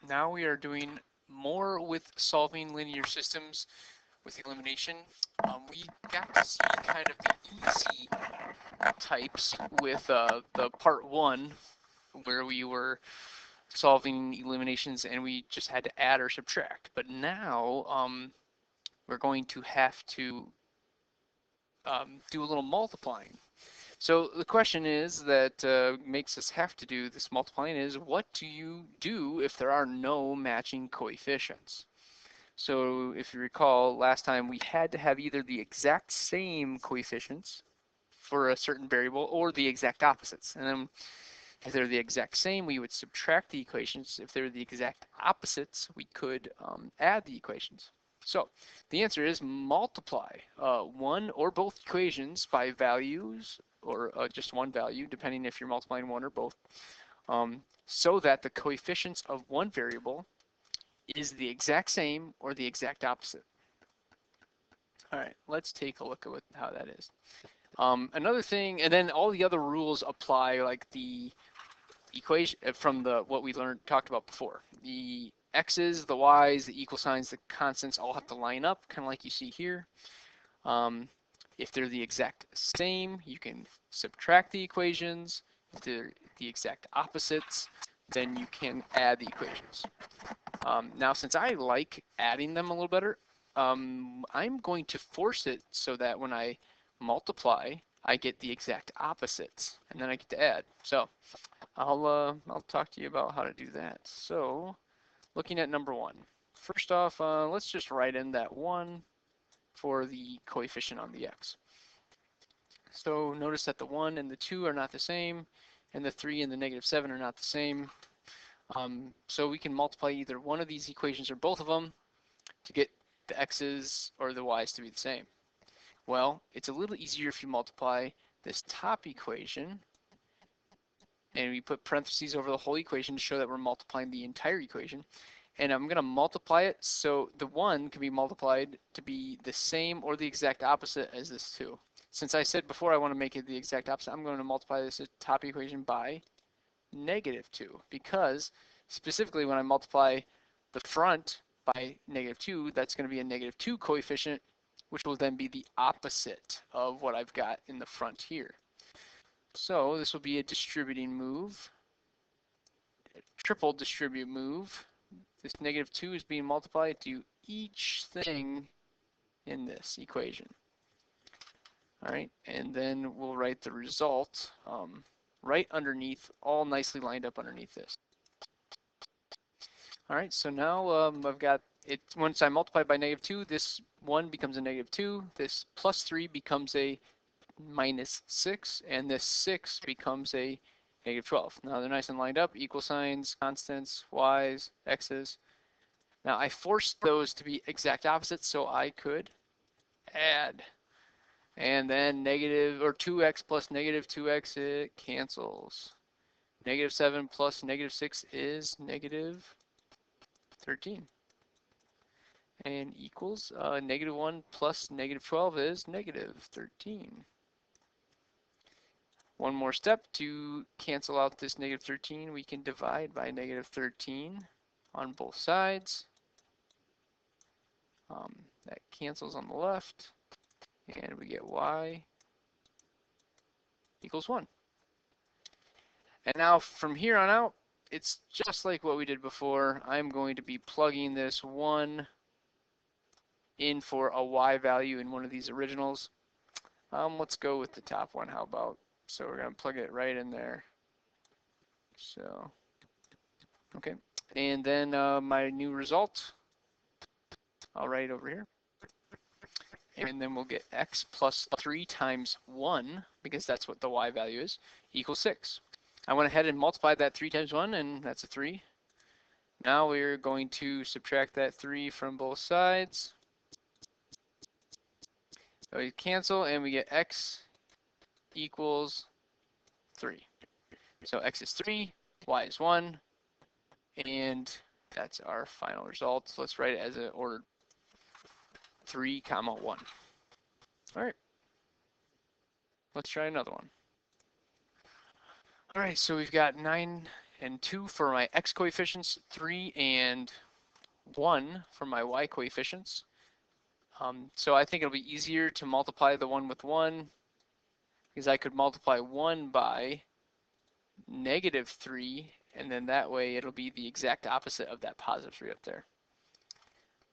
now we are doing more with solving linear systems with elimination. We got to see kind of the easy types with the part one, where we were solving eliminations and we just had to add or subtract. But now we're going to have to do a little multiplying. So the question is that makes us have to do this multiplying is, what do you do if there are no matching coefficients? So if you recall, last time we had to have either the exact same coefficients for a certain variable or the exact opposites. And then if they're the exact same, we would subtract the equations. If they're the exact opposites, we could add the equations. So the answer is multiply one or both equations by values, or just one value, depending if you're multiplying one or both, so that the coefficients of one variable is the exact same or the exact opposite. All right, let's take a look at how that is. Another thing, and then all the other rules apply, like the equation from what we talked about before. The x's, the y's, the equal signs, the constants all have to line up, kind of like you see here. If they're the exact same, you can subtract the equations. If they're the exact opposites, then you can add the equations. Now, since I like adding them a little better, I'm going to force it so that when I multiply, I get the exact opposites, and then I get to add. So I'll talk to you about how to do that. So looking at number one. First off, let's just write in that 1 for the coefficient on the x. So notice that the 1 and the 2 are not the same, and the 3 and the -7 are not the same. So we can multiply either one of these equations or both of them to get the x's or the y's to be the same. Well, it's a little easier if you multiply this top equation, and we put parentheses over the whole equation to show that we're multiplying the entire equation. And I'm going to multiply it so the 1 can be multiplied to be the same or the exact opposite as this 2. Since I said before I want to make it the exact opposite, I'm going to multiply this top equation by -2, because specifically when I multiply the front by -2, that's going to be a -2 coefficient, which will then be the opposite of what I've got in the front here. So this will be a distributing move, a triple distribute move. This -2 is being multiplied to each thing in this equation. All right, and then we'll write the result right underneath, all nicely lined up underneath this. All right, so now I've got it. Once I multiply by -2, this 1 becomes a -2, this +3 becomes a -6, and this 6 becomes a -12. Now they're nice and lined up, equal signs, constants, y's, x's. Now I forced those to be exact opposites so I could add. And then negative, or 2x plus -2x, it cancels. -7 plus -6 is -13. And equals -1 plus -12 is -13. One more step to cancel out this -13. We can divide by -13 on both sides. That cancels on the left, and we get y equals 1. And now from here on out, it's just like what we did before. I'm going to be plugging this 1 in for a y value in one of these originals. Let's go with the top one, how about? So we're going to plug it right in there. So, okay. And then my new result, I'll write over here. And then we'll get x plus 3 times 1, because that's what the y value is, equals 6. I went ahead and multiplied that 3 times 1, and that's a 3. Now we're going to subtract that 3 from both sides. So we cancel, and we get x equals 3. So x is 3, y is 1, and that's our final result. So let's write it as an ordered 3, 1. All right. Let's try another one. All right, so we've got 9 and 2 for my x coefficients, 3 and 1 for my y coefficients. So I think it'll be easier to multiply the 1 with 1, because I could multiply 1 by -3, and then that way it'll be the exact opposite of that +3 up there.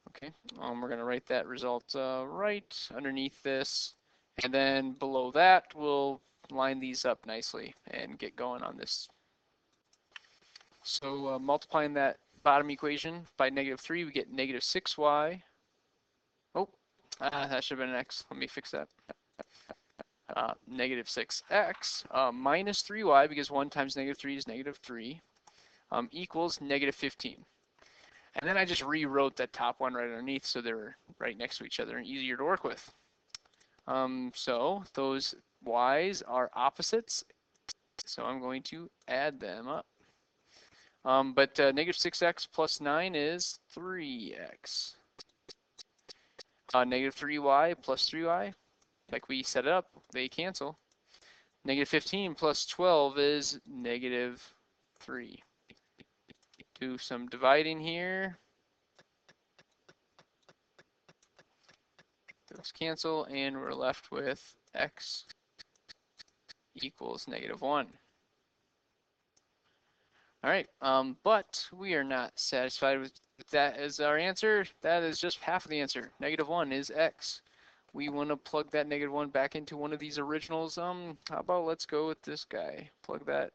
Okay, we're going to write that result right underneath this, and then below that we'll line these up nicely and get going on this. So multiplying that bottom equation by -3, we get -6y. Oh, that should have been an x. Let me fix that. -6x minus 3y, because 1 times -3 is -3, equals -15. And then I just rewrote that top one right underneath so they're right next to each other and easier to work with. So those y's are opposites, so I'm going to add them up. But -6x plus 9 is 3x. -3y plus 3y, like we set it up, they cancel. -15 plus 12 is -3. Do some dividing here. Those cancel, and we're left with x equals -1. All right, but we are not satisfied with that as our answer. That is just half of the answer. -1 is x. We want to plug that -1 back into one of these originals. How about let's go with this guy. Plug that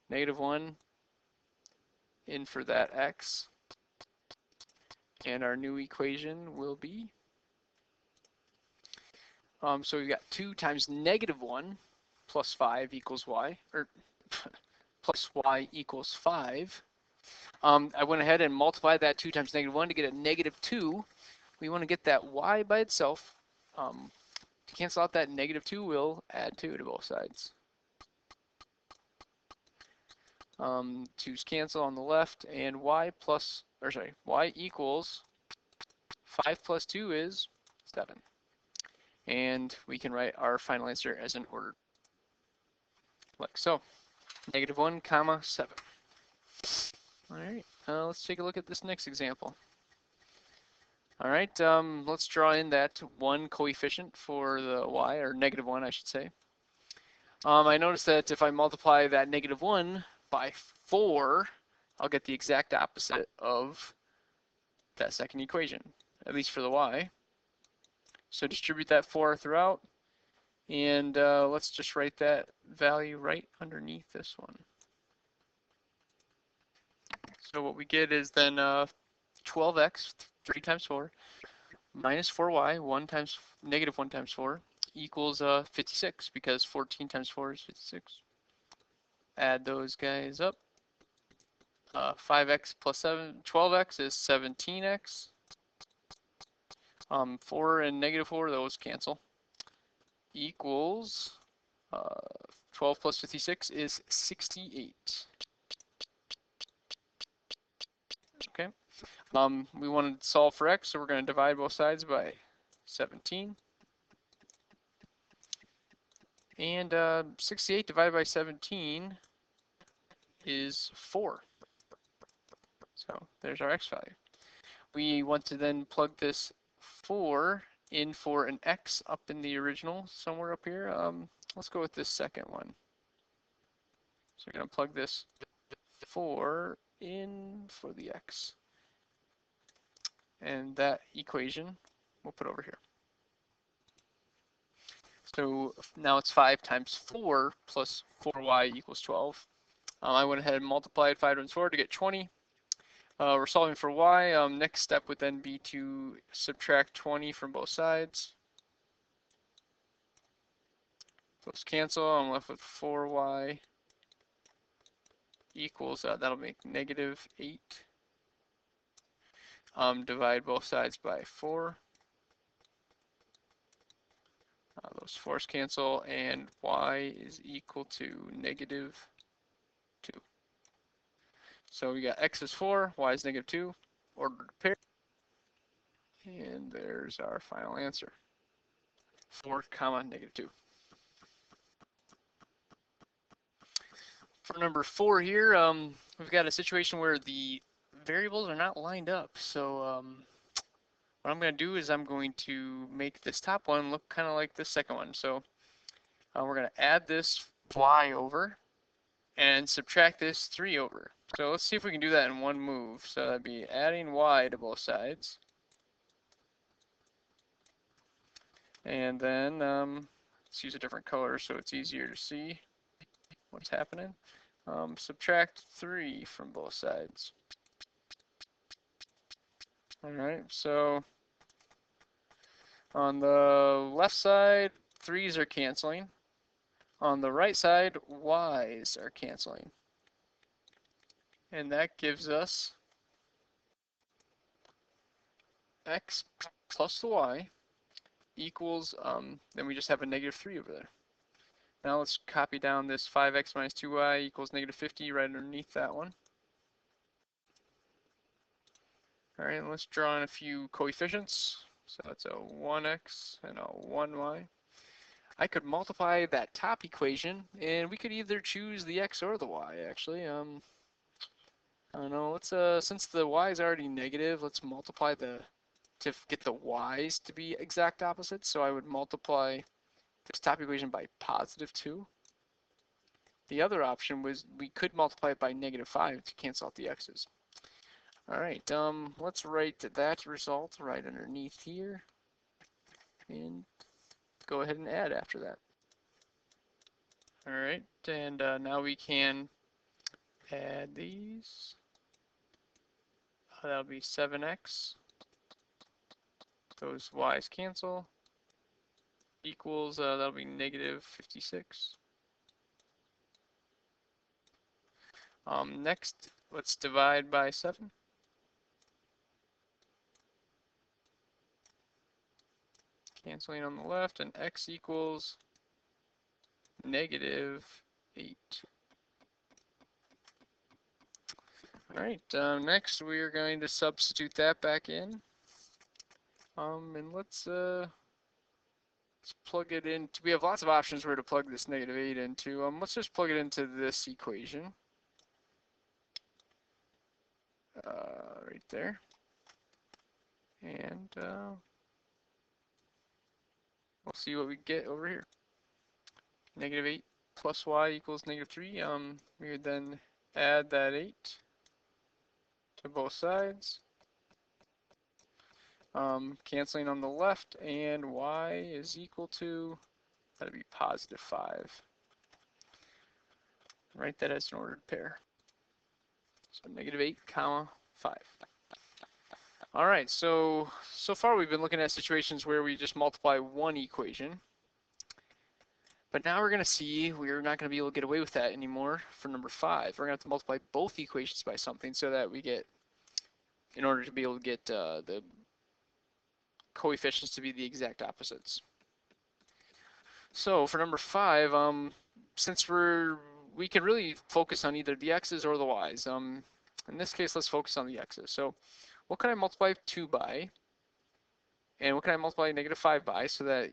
-1 in for that x. And our new equation will be, so we've got 2 times -1 plus 5 equals y, or plus y equals 5. I went ahead and multiplied that 2 times -1 to get a -2. We want to get that y by itself. To cancel out that -2, we'll add 2 to both sides. 2's cancel on the left, and y equals 5 plus 2 is 7. And we can write our final answer as an order, like so. -1, comma 7. All right, let's take a look at this next example. All right, let's draw in that 1 coefficient for the y, or -1, I should say. I noticed that if I multiply that -1 by 4, I'll get the exact opposite of that second equation, at least for the y. So distribute that 4 throughout, and let's just write that value right underneath this one. So what we get is then 12x, 3 times 4, minus 4y, -1 times 4, equals 56, because 14 times 4 is 56. Add those guys up. 5x plus 12x is 17x. 4 and -4, those cancel. Equals 12 plus 56 is 68. Okay. We want to solve for x, so we're going to divide both sides by 17. And 68 divided by 17 is 4. So there's our x value. We want to then plug this 4 in for an x up in the original, somewhere up here. Let's go with this second one. So we're going to plug this 4 in for the x. And that equation we'll put over here. So now it's 5 times 4 plus 4y equals 12. I went ahead and multiplied 5 times 4 to get 20. We're solving for y. Next step would then be to subtract 20 from both sides. Those cancel. I'm left with 4y equals, that'll make -8. Divide both sides by 4. Those 4's cancel, and y is equal to -2. So we got x is 4, y is -2, ordered pair, and there's our final answer. 4, -2. For number 4 here, we've got a situation where the variables are not lined up. So what I'm going to do is I'm going to make this top one look kind of like this second one. So we're going to add this y over and subtract this 3 over. So let's see if we can do that in one move. So that'd be adding y to both sides. And then let's use a different color so it's easier to see what's happening. Subtract 3 from both sides. Alright, so on the left side, 3's are canceling. On the right side, y's are canceling. And that gives us x plus the y equals, then we just have a negative 3 over there. Now let's copy down this 5x minus 2y equals negative 50 right underneath that one. Alright, let's draw in a few coefficients. So that's a 1x and a 1y. I could multiply that top equation, and we could either choose the x or the y, actually. I don't know, let's, since the y is already negative, let's multiply to get the y's to be exact opposites. So I would multiply this top equation by positive 2. The other option was we could multiply it by negative 5 to cancel out the x's. Alright, let's write that result right underneath here, and go ahead and add after that. Alright, and now we can add these. That'll be 7x. Those y's cancel. Equals, that'll be negative 56. Next, let's divide by 7. Canceling on the left, and x equals negative 8. Alright, next we are going to substitute that back in. And let's plug it in. We have lots of options where to plug this negative 8 into. Let's just plug it into this equation. Right there. And we'll see what we get over here. Negative 8 plus y equals negative 3. We would then add that 8 to both sides. Canceling on the left, and y is equal to, that'd be positive 5. Write that as an ordered pair. So negative 8 comma 5. All right, so far we've been looking at situations where we just multiply one equation. But now we're going to see we're not going to be able to get away with that anymore for number 5. We're going to have to multiply both equations by something so that we get, in order to be able to get the coefficients to be the exact opposites. So for number 5, since we can really focus on either the x's or the y's. In this case, let's focus on the x's. So what can I multiply 2 by? And what can I multiply negative 5 by so that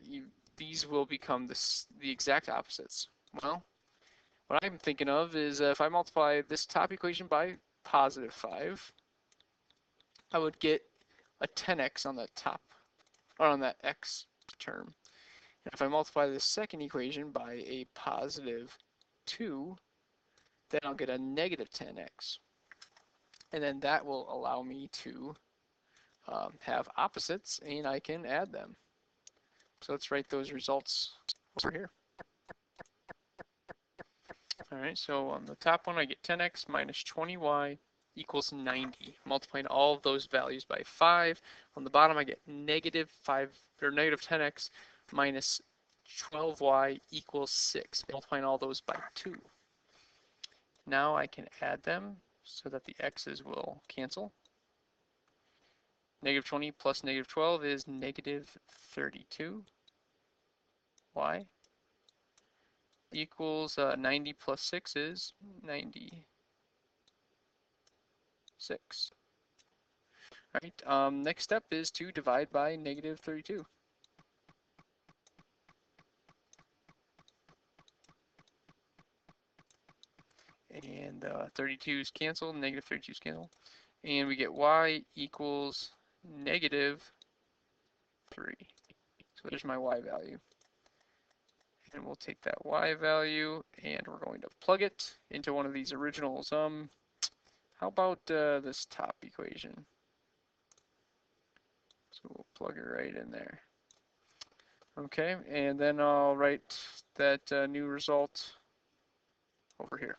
these will become the exact opposites? Well, what I'm thinking of is if I multiply this top equation by positive 5, I would get a 10x on the top, or on that x term. And if I multiply this second equation by a positive 2, then I'll get a negative 10x. And then that will allow me to have opposites, and I can add them. So let's write those results over here. All right, so on the top one, I get 10x minus 20y equals 90. Multiplying all of those values by 5. On the bottom, I get negative 10x minus 12y equals 6. Multiplying all those by 2. Now I can add them so that the x's will cancel. Negative 20 plus negative 12 is negative 32. Y equals 90 plus 6 is 96. All right, next step is to divide by negative 32. and 32's cancel, negative 32's cancel, and we get y equals negative 3. So there's my y value. And we'll take that y value and we're going to plug it into one of these originals. How about this top equation? So we'll plug it right in there. Okay, and then I'll write that new result over here.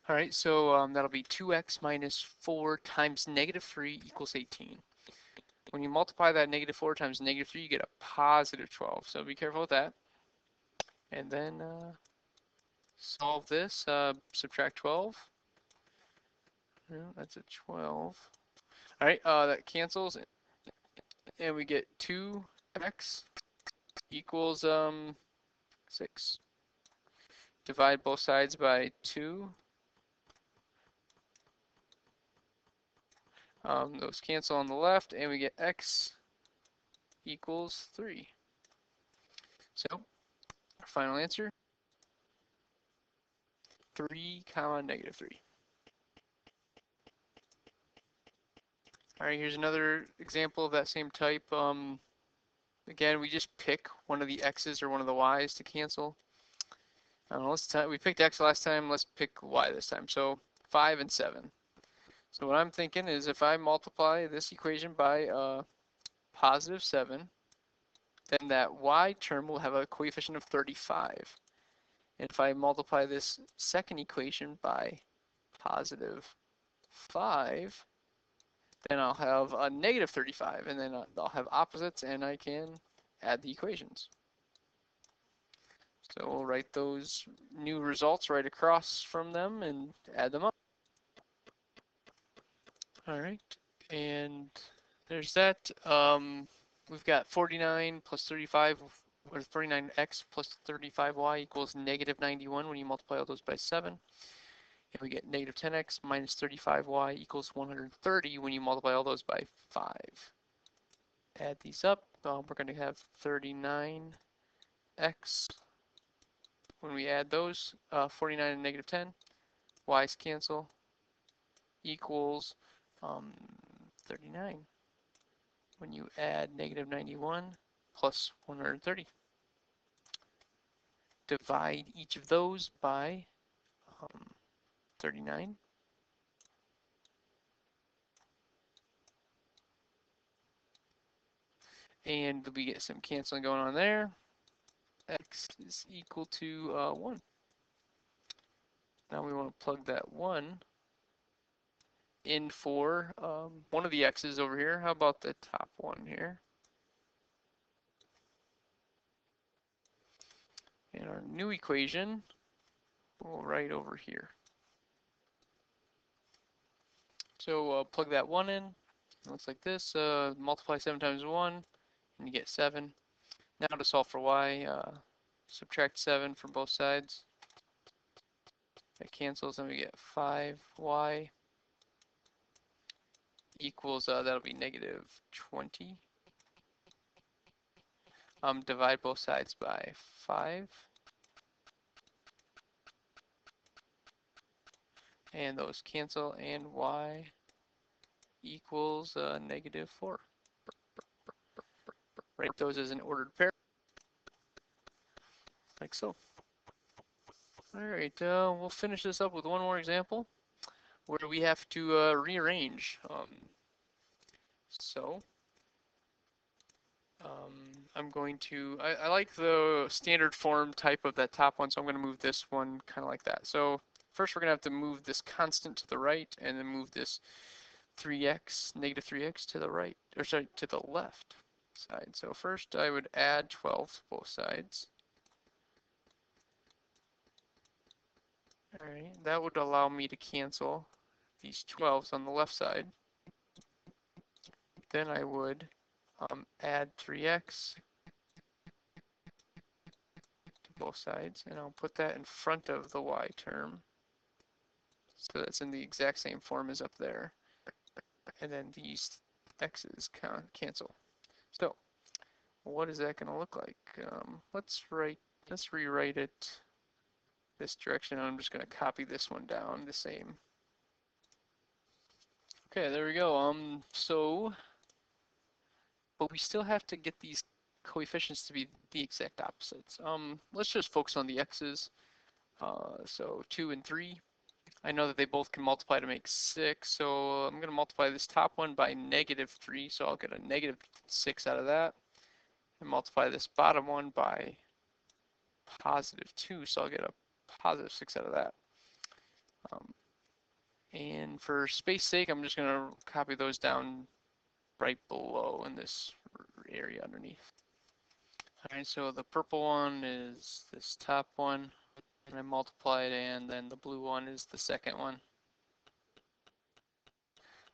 All right, so that'll be 2x minus 4 times negative 3 equals 18. When you multiply that negative 4 times negative 3, you get a positive 12. So be careful with that. And then solve this, subtract 12. Yeah, that's a 12. All right, that cancels, and we get 2x equals 6. Divide both sides by 2. Those cancel on the left, and we get x equals 3. So our final answer, 3 comma negative 3. All right, here's another example of that same type. Again, we just pick one of the x's or one of the y's to cancel. We picked x last time, let's pick y this time. So 5 and 7. So what I'm thinking is if I multiply this equation by positive 7, then that y term will have a coefficient of 35. And if I multiply this second equation by positive 5, then I'll have a negative 35, and then I'll have opposites, and I can add the equations. So we'll write those new results right across from them and add them up. All right, and there's that. We've got 49 plus 35, or 49x plus 35y equals negative 91 when you multiply all those by 7. And we get negative 10x minus 35y equals 130 when you multiply all those by 5. Add these up, we're going to have 39x when we add those, 49 and negative 10, y's cancel, equals 39 when you add negative 91 plus 130. Divide each of those by 39. And we get some canceling going on there. X is equal to 1. Now we want to plug that 1 in for one of the x's over here. How about the top one here? And our new equation, we'll write over here. So plug that 1 in. It looks like this. Multiply 7 times 1, and you get 7. Now to solve for y, subtract 7 from both sides. That cancels, and we get 5y equals, that'll be negative 20. Divide both sides by 5. And those cancel, and y equals negative 4. Write those as an ordered pair, like so. All right, we'll finish this up with one more example where we have to rearrange. I'm going to, I like the standard form type of that top one, so I'm going to move this one kind of like that. So first we're going to have to move this constant to the right, and then move this 3x, negative 3x to the right, or sorry, to the left side. So first I would add 12 to both sides. All right, that would allow me to cancel these 12s on the left side. Then I would add 3x to both sides, and I'll put that in front of the y term. So that's in the exact same form as up there. And then these x's cancel. So what is that going to look like? Let's rewrite it this direction. I'm just going to copy this one down the same. Okay, there we go. But we still have to get these coefficients to be the exact opposites. Let's just focus on the x's. So 2 and 3. I know that they both can multiply to make 6, so I'm going to multiply this top one by -3, so I'll get a -6 out of that. And multiply this bottom one by +2, so I'll get a +6 out of that. And for space sake, I'm just going to copy those down right below in this area underneath. All right, so the purple one is this top one, and I multiplied, and then the blue one is the second one.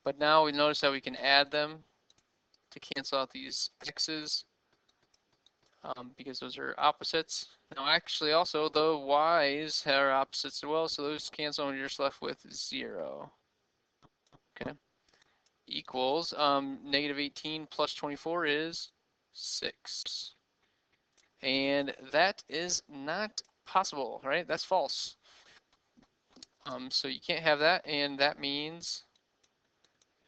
But now we notice that we can add them to cancel out these x's because those are opposites. Now actually also the y's are opposites as well, so those cancel and you're just left with 0. Okay. Equals -18 plus 24 is 6. And that is not possible, right? That's false. So you can't have that, and that means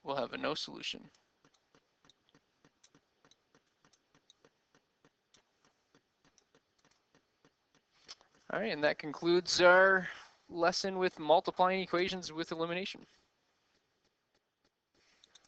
we'll have a no solution. All right, and that concludes our lesson with multiplying equations with elimination.